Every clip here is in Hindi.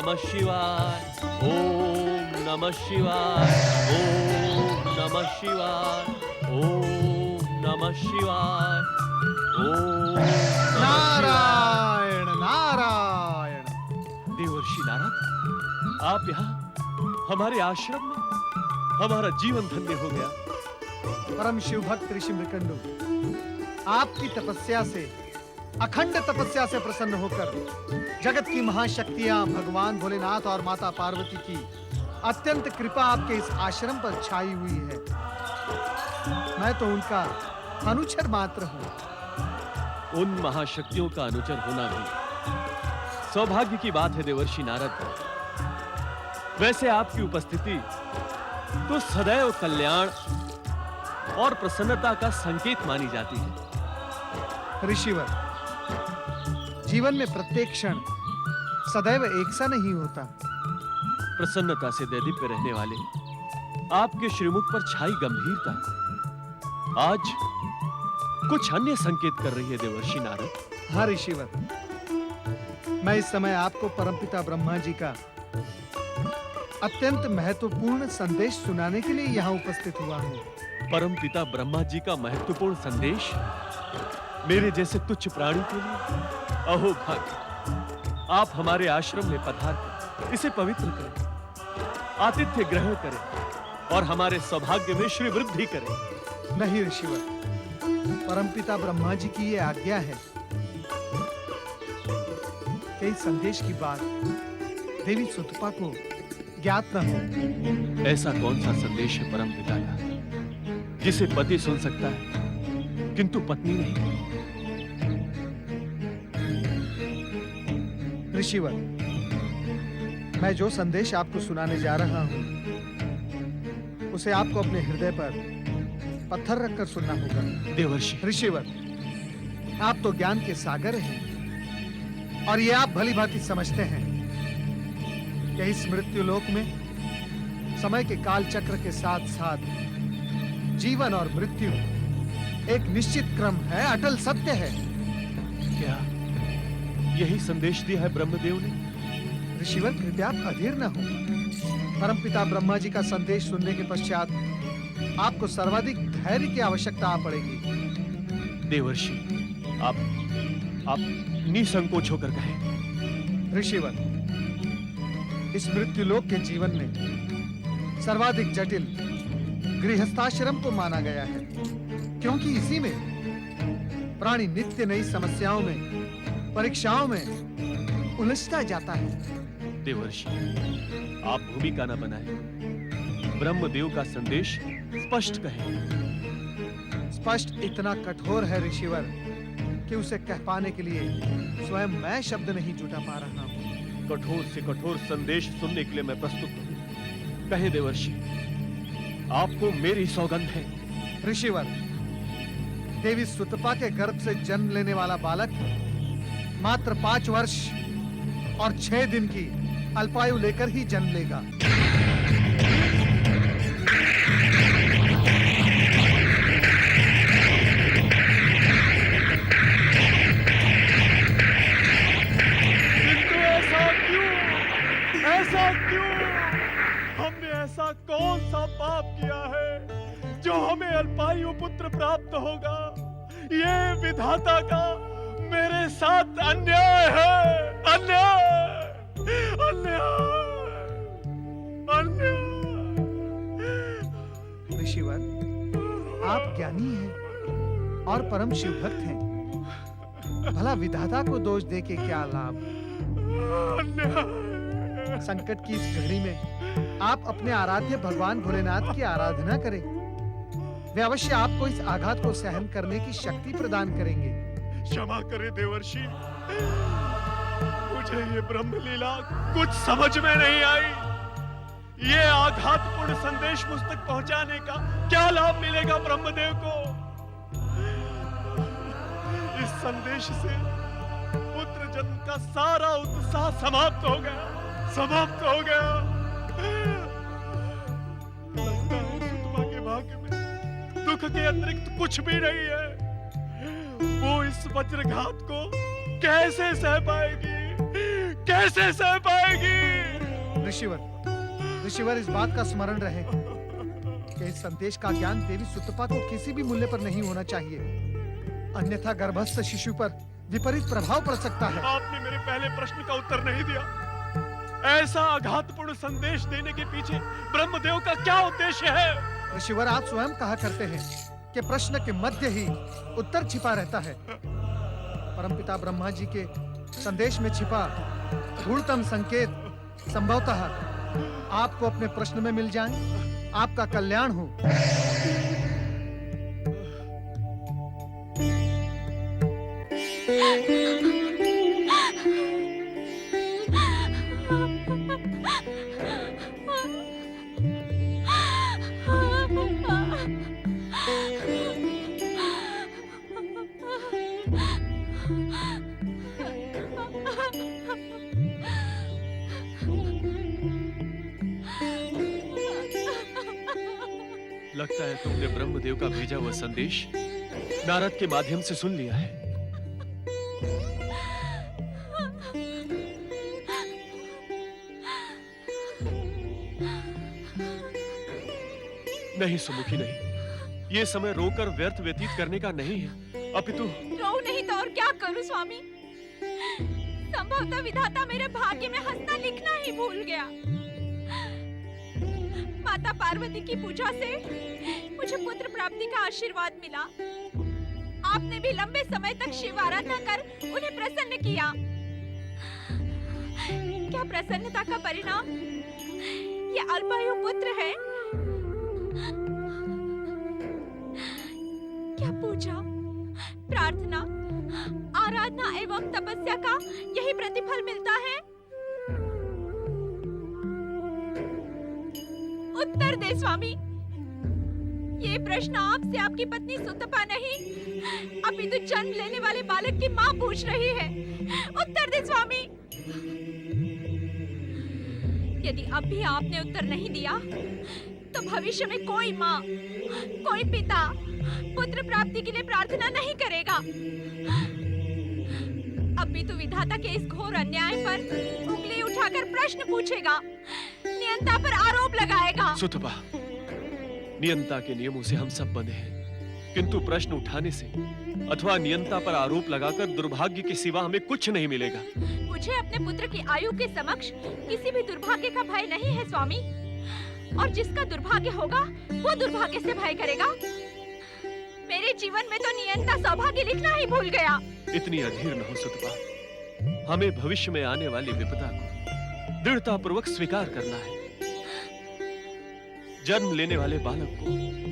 नमः शिवाय, ओम नमः शिवाय, ओम नमः शिवाय, ओम नमः शिवाय, ओम नमः शिवाय। नारायण नारायण। देवर्षि नारद, आप यहाँ हमारे आश्रम में, हमारा जीवन धन्य हो गया। परम शिव भक्त ऋषि मृकंडु, आपकी तपस्या से, अखंड तपस्या से प्रसन्न होकर जगत की महाशक्तियां भगवान भोलेनाथ और माता पार्वती की अत्यंत कृपा आपके इस आश्रम पर छाई हुई है। मैं तो उनका अनुचर मात्र हूं। उन महाशक्तियों का अनुचर होना भी सौभाग्य की बात है देवर्षि नारद। वैसे आपकी उपस्थिति तो सदैव कल्याण और प्रसन्नता का संकेत मानी जाती है। ऋषिवर, जीवन में प्रत्येक क्षण सदैव एक सा नहीं होता। प्रसन्नता से दैदीप्य रहने वाले आपके श्रीमुख पर छाई गंभीरता आज कुछ अन्य संकेत कर रही है देवर्षि नारद। हाँ ऋषिवर, मैं इस समय आपको परमपिता ब्रह्मा जी का अत्यंत महत्वपूर्ण संदेश सुनाने के लिए यहाँ उपस्थित हुआ हूँ। परमपिता ब्रह्मा जी का महत्वपूर्ण संदेश मेरे जैसे तुच्छ प्राणी के लिए? अहो भाग्य, आप हमारे आश्रम में पधार कर इसे पवित्र करें, आतिथ्य ग्रहण करें और हमारे सौभाग्य में श्री वृद्धि करें। नहीं ऋषिवर, परमपिता ब्रह्मा जी की ये आज्ञा है कि इस संदेश की बात देवी सुतपा को ज्ञात न हो। ऐसा कौन सा संदेश है परमपिता का जिसे पति सुन सकता है किंतु पत्नी नहीं? ऋषिवर, मैं जो संदेश आपको सुनाने जा रहा हूं उसे आपको अपने हृदय पर पत्थर रखकर सुनना होगा। देवर्षि ऋषिवर, आप तो ज्ञान के सागर हैं और ये आप भली भांति समझते हैं कि इस मृत्यु लोक में समय के काल चक्र के साथ साथ जीवन और मृत्यु एक निश्चित क्रम है, अटल सत्य है। क्या यही संदेश दिया है ब्रह्मदेव ने? ऋषिवर, कृपया आप अधीर न हो। परमपिता ब्रह्मा जी का संदेश सुनने के पश्चात आपको सर्वाधिक धैर्य की आवश्यकता आ पड़ेगी। देवर्षि, आप निसंकोच होकर कहें। ऋषिवर, इस मृत्यु लोक के जीवन में सर्वाधिक जटिल गृहस्थाश्रम को माना गया है, क्योंकि इसी में प्राणी नित्य नई समस्याओं में, परीक्षाओं में उलझता जाता है। देवर्षि, आप भूमिका न बनाएं, ब्रह्मदेव का संदेश स्पष्ट कहें। स्पष्ट इतना कठोर है ऋषिवर कि उसे कह पाने के लिए स्वयं मैं शब्द नहीं जुटा पा रहा हूं। कठोर से कठोर संदेश सुनने के लिए मैं प्रस्तुत हूं। कहे देवर्षि, आपको मेरी सौगंध है। ऋषिवर, देवी सुतपा के गर्भ से जन्म लेने वाला बालक मात्र 5 वर्ष और 6 दिन की अल्पायु लेकर ही जन्म लेगा। ऐसा क्यों? हमने ऐसा कौन सा पाप किया है जो हमें अल्पायु पुत्र प्राप्त होगा? ये विधाता का मेरे साथ अन्याय है। अन्याय, अन्याय, अन्याय। ऋषिवर, आप ज्ञानी हैं और परम शिव भक्त हैं। भला विधाता को दोष दे के क्या लाभ? संकट की इस घड़ी में आप अपने आराध्य भगवान भोलेनाथ की आराधना करें। वे अवश्य आपको इस आघात को सहन करने की शक्ति प्रदान करेंगे। क्षमा करें देवर्षि, मुझे ये ब्रह्मलीला कुछ समझ में नहीं आई। ये आघातपूर्ण संदेश मुझ तक पहुंचाने का क्या लाभ मिलेगा ब्रह्मदेव को? इस संदेश से पुत्र जन्म का सारा उत्साह समाप्त हो गया, समाप्त हो गया। लगता है सुतपा के भाग्य में दुख के अतिरिक्त कुछ भी नहीं है। वो इस वज्रघात को कैसे सह पाएगी? कैसे सह पाएगी? ऋषिवर इस बात का स्मरण रहे कि इस संदेश का ज्ञान देवी सुतपा को किसी भी मूल्य पर नहीं होना चाहिए, अन्यथा गर्भस्थ शिशु पर विपरीत प्रभाव पड़ सकता है। आपने मेरे पहले प्रश्न का उत्तर नहीं दिया। ऐसा आघातपूर्ण संदेश देने के पीछे ब्रह्मदेव का क्या उद्देश्य है? ऋषिवर, आप स्वयं कहा करते हैं कि प्रश्न के मध्य ही उत्तर छिपा रहता है। परमपिता ब्रह्मा जी के संदेश में छिपा गूढ़तम संकेत संभवतः आपको अपने प्रश्न में मिल जाए, आपका कल्याण हो। लगता है तुमने ब्रह्मदेव का भेजा हुआ संदेश नारद के माध्यम से सुन लिया है। नहीं सुमुखी, नहीं। ये समय रोकर व्यर्थ व्यतीत करने का नहीं है, अपितु रो नहीं तो और क्या करूं स्वामी? संभवतः विधाता मेरे भाग्य में हंसना लिखना ही भूल गया। माता पार्वती की पूजा से मुझे पुत्र प्राप्ति का आशीर्वाद मिला। आपने भी लंबे समय तक शिव आराधना कर उन्हें प्रसन्न किया। क्या प्रसन्नता का परिणाम ये अल्पायु पुत्र है? क्या पूजा, प्रार्थना, आराधना एवं तपस्या का यही प्रतिफल मिलता है? उत्तर दे स्वामी। ये प्रश्न आपसे आपकी पत्नी सुतपा नहीं, अपितु जन्म लेने वाले बालक की मां पूछ रही है। उत्तर दे स्वामी। यदि अब भी आपने उत्तर नहीं दिया, तो भविष्य में कोई मां, कोई पिता पुत्र प्राप्ति के लिए प्रार्थना नहीं करेगा। अपितु विधाता के इस घोर अन्याय पर उंगली उठाकर प्रश्न पूछेगा, नियंता पर आरोप लगाएगा। सुतपा, नियंता के नियमों से हम सब बंधे हैं, किंतु प्रश्न उठाने से अथवा नियंता पर आरोप लगाकर दुर्भाग्य के सिवा हमें कुछ नहीं मिलेगा। मुझे अपने पुत्र की आयु के समक्ष किसी भी दुर्भाग्य का भय नहीं है स्वामी, और जिसका दुर्भाग्य होगा वो दुर्भाग्य से भय करेगा। मेरे जीवन में तो नियंता सौभाग्य लिखना ही भूल गया। इतनी अधीर न हो सुतपा, हमें भविष्य में आने वाली विपदा को दृढ़ता पूर्वक स्वीकार करना है। जन्म लेने वाले बालक को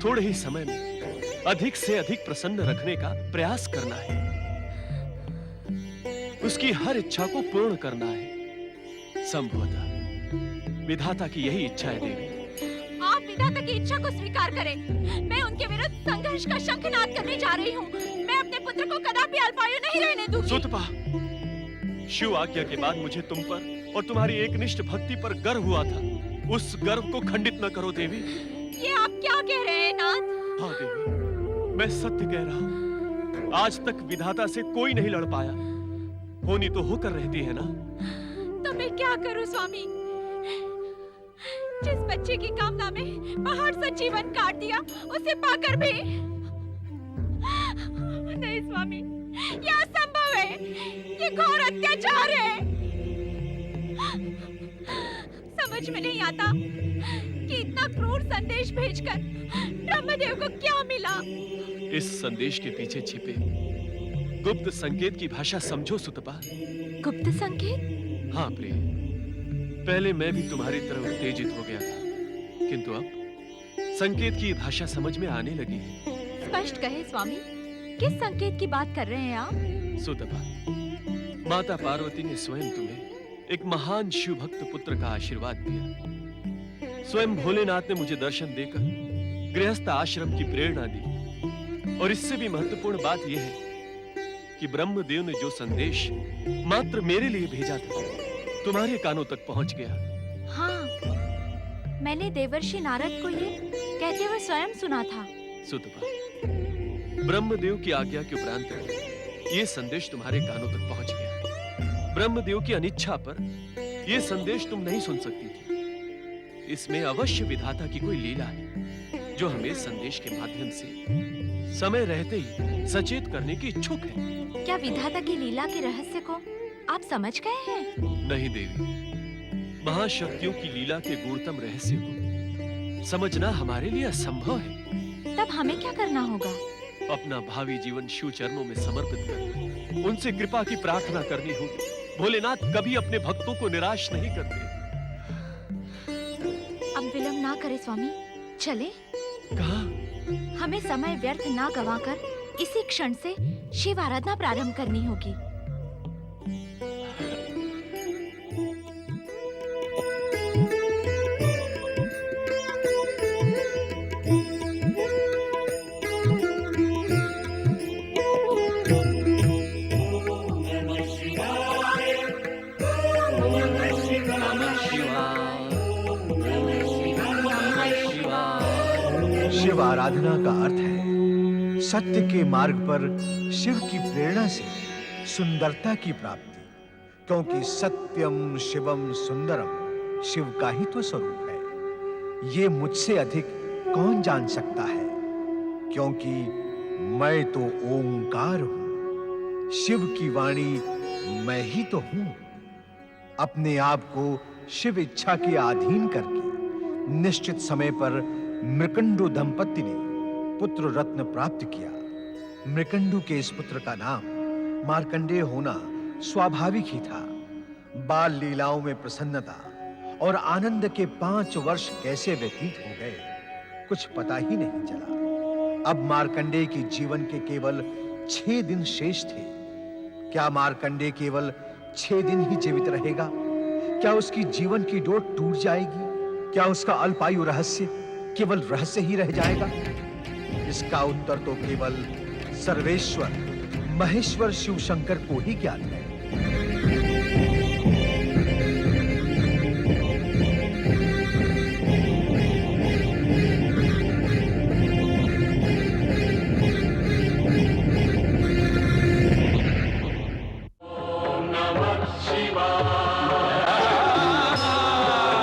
थोड़े ही समय में अधिक से अधिक प्रसन्न रखने का प्रयास करना है, उसकी हर इच्छा को पूर्ण करना है। संभवतः विधाता की यही इच्छा है देवी। आप विधाता की इच्छा को स्वीकार करें। मैं उनके विरुद्ध संघर्ष का शंखनाद करने जा रही हूँ। मैं अपने पुत्र को कदापि अल्पायु नहीं रहने दूंगी। सुतपा, शिव आज्ञा के बाद मुझे तुम पर और तुम्हारी एकनिष्ठ भक्ति पर गर्व हुआ था। उस गर्व को खंडित न करो देवी। ये आप क्या कह रहे हैं नाथ? हाँ देवी, मैं सत्य कह रहा हूँ। आज तक विधाता से कोई नहीं लड़ पाया। होनी तो होकर रहती है ना। तो मैं क्या करूं स्वामी? जिस बच्चे की कामना में पहाड़ सा जीवन काट दिया, उसे पाकर भी नहीं स्वामी, ये असंभव है। ये घोर अत्याचार है। समझ में नहीं आता कि इतना क्रूर संदेश भेजकर ब्रह्मदेव को क्या मिला। इस संदेश के पीछे छिपे गुप्त संकेत की भाषा समझो सुतपा। गुप्त संकेत? हाँ प्रिय, पहले मैं भी तुम्हारी तरह उत्तेजित हो गया था, किंतु अब संकेत की भाषा समझ में आने लगी। स्पष्ट कहे स्वामी, किस संकेत की बात कर रहे हैं आप? सुतपा, माता पार्वती ने स्वयं तुम्हें एक महान शिव भक्त पुत्र का आशीर्वाद दिया। स्वयं भोलेनाथ ने मुझे दर्शन देकर गृहस्थ आश्रम की प्रेरणा दी। और इससे भी महत्वपूर्ण बात यह है कि ब्रह्मदेव ने जो संदेश मात्र मेरे लिए भेजा था, तुम्हारे कानों तक पहुंच गया। हाँ, मैंने देवर्षि नारद को ये कहते हुए स्वयं सुना था। सुतपा, ब्रह्मदेव की आज्ञा के उपरांत ये संदेश तुम्हारे कानों तक पहुंच गया। ब्रह्मदेव की अनिच्छा पर यह संदेश तुम नहीं सुन सकती थी। इसमें अवश्य विधाता की कोई लीला है जो हमें संदेश के माध्यम से समय रहते ही सचेत करने की इच्छुक है। क्या विधाता की लीला के रहस्य को आप समझ गए हैं? नहीं देवी, महाशक्तियों की लीला के गूढ़तम रहस्य को समझना हमारे लिए असंभव है। तब हमें क्या करना होगा? अपना भावी जीवन शिव चरणों में समर्पित कर उनसे कृपा की प्रार्थना करनी होगी। भोलेनाथ कभी अपने भक्तों को निराश नहीं करते। अब विलंब ना करें स्वामी, चले। कहाँ? हमें समय व्यर्थ ना गवाकर इसी क्षण से शिव आराधना प्रारंभ करनी होगी। शिव आराधना का अर्थ है सत्य के मार्ग पर शिव की प्रेरणा से सुंदरता की प्राप्ति, क्योंकि सत्यम शिवम सुंदरम शिव का ही तो स्वरूप है। ये मुझसे अधिक कौन जान सकता है, क्योंकि मैं तो ओंकार हूं, शिव की वाणी मैं ही तो हूं। अपने आप को शिव इच्छा के अधीन करके निश्चित समय पर मृकंडु दंपति ने पुत्र रत्न प्राप्त किया। मृकंडु के इस पुत्र का नाम मार्कंडेय होना स्वाभाविक ही था। बाल लीलाओं में प्रसन्नता और आनंद के 5 वर्ष कैसे व्यतीत हो गए, कुछ पता ही नहीं चला। अब मार्कंडेय के जीवन के केवल 6 दिन शेष थे। क्या मार्कंडेय केवल 6 दिन ही जीवित रहेगा? क्या उसकी जीवन की डोर टूट जाएगी? क्या उसका अल्पायु रहस्य केवल रहस्य ही रह जाएगा? इसका उत्तर तो केवल सर्वेश्वर महेश्वर शिव शंकर को ही ज्ञात है।